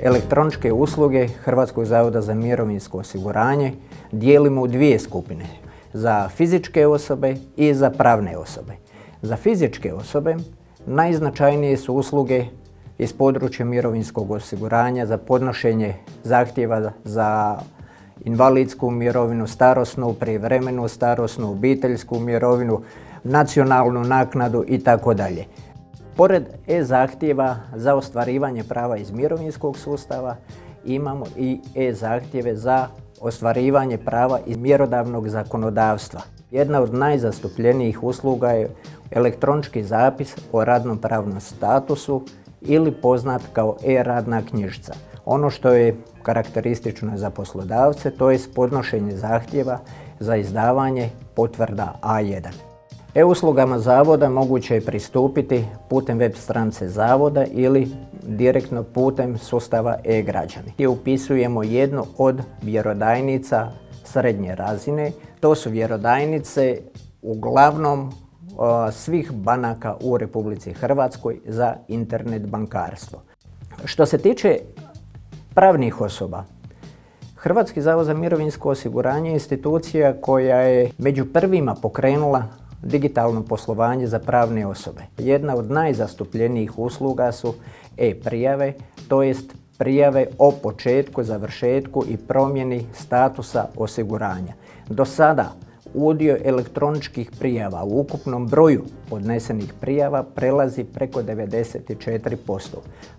Elektroničke usluge Hrvatskog zavoda za mirovinsko osiguranje dijelimo u dvije skupine, za fizičke osobe i za pravne osobe. Za fizičke osobe najznačajnije su usluge iz područja mirovinskog osiguranja za podnošenje zahtjeva za invalidsku mirovinu, starosnu, prijevremenu starosnu, obiteljsku mirovinu, nacionalnu naknadu itd. Pored e-zahtjeva za ostvarivanje prava iz mirovinskog sustava imamo i e-zahtjeve za ostvarivanje prava iz mjerodavnog zakonodavstva. Jedna od najzastupljenijih usluga je elektronički zapis o radnom pravnom statusu ili poznat kao e-radna knjižica. Ono što je karakteristično za poslodavce, to je podnošenje zahtjeva za izdavanje potvrda A1. E-uslugama zavoda moguće je pristupiti putem web stranice zavoda ili direktno putem sustava e-građani. I upisujemo jednu od vjerodajnica srednje razine. To su vjerodajnice uglavnom svih banaka u Republici Hrvatskoj za internet bankarstvo. Što se tiče pravnih osoba, Hrvatski zavod za mirovinsko osiguranje je institucija koja je među prvima pokrenula digitalno poslovanje za pravne osobe. Jedna od najzastupljenijih usluga su e-prijave, to jest prijave o početku, završetku i promjeni statusa osiguranja. Do sada udio elektroničkih prijava u ukupnom broju podnesenih prijava prelazi preko 94%.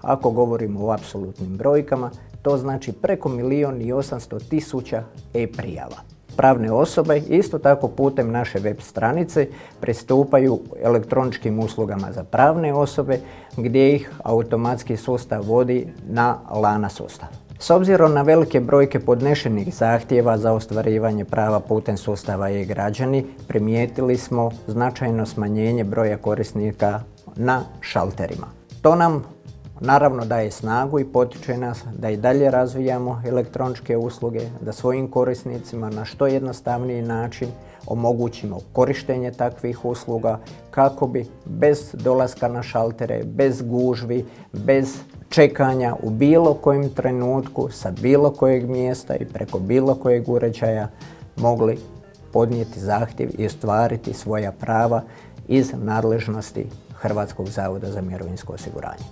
Ako govorimo o apsolutnim brojkama, to znači preko 1.800.000 e-prijava. Pravne osobe isto tako putem naše web stranice pristupaju elektroničkim uslugama za pravne osobe gdje ih automatski sustav vodi na LANA sustav. S obzirom na velike brojke podnešenih zahtjeva za ostvarivanje prava putem sustava e-građani, primijetili smo značajno smanjenje broja korisnika na šalterima. To nam naravno daje snagu i potiče nas da i dalje razvijamo elektroničke usluge, da svojim korisnicima na što jednostavniji način omogućimo korištenje takvih usluga kako bi bez dolaska na šaltere, bez gužvi, bez čekanja u bilo kojem trenutku sa bilo kojeg mjesta i preko bilo kojeg uređaja mogli podnijeti zahtjev i ostvariti svoja prava iz nadležnosti Hrvatskog zavoda za mirovinsko osiguranje.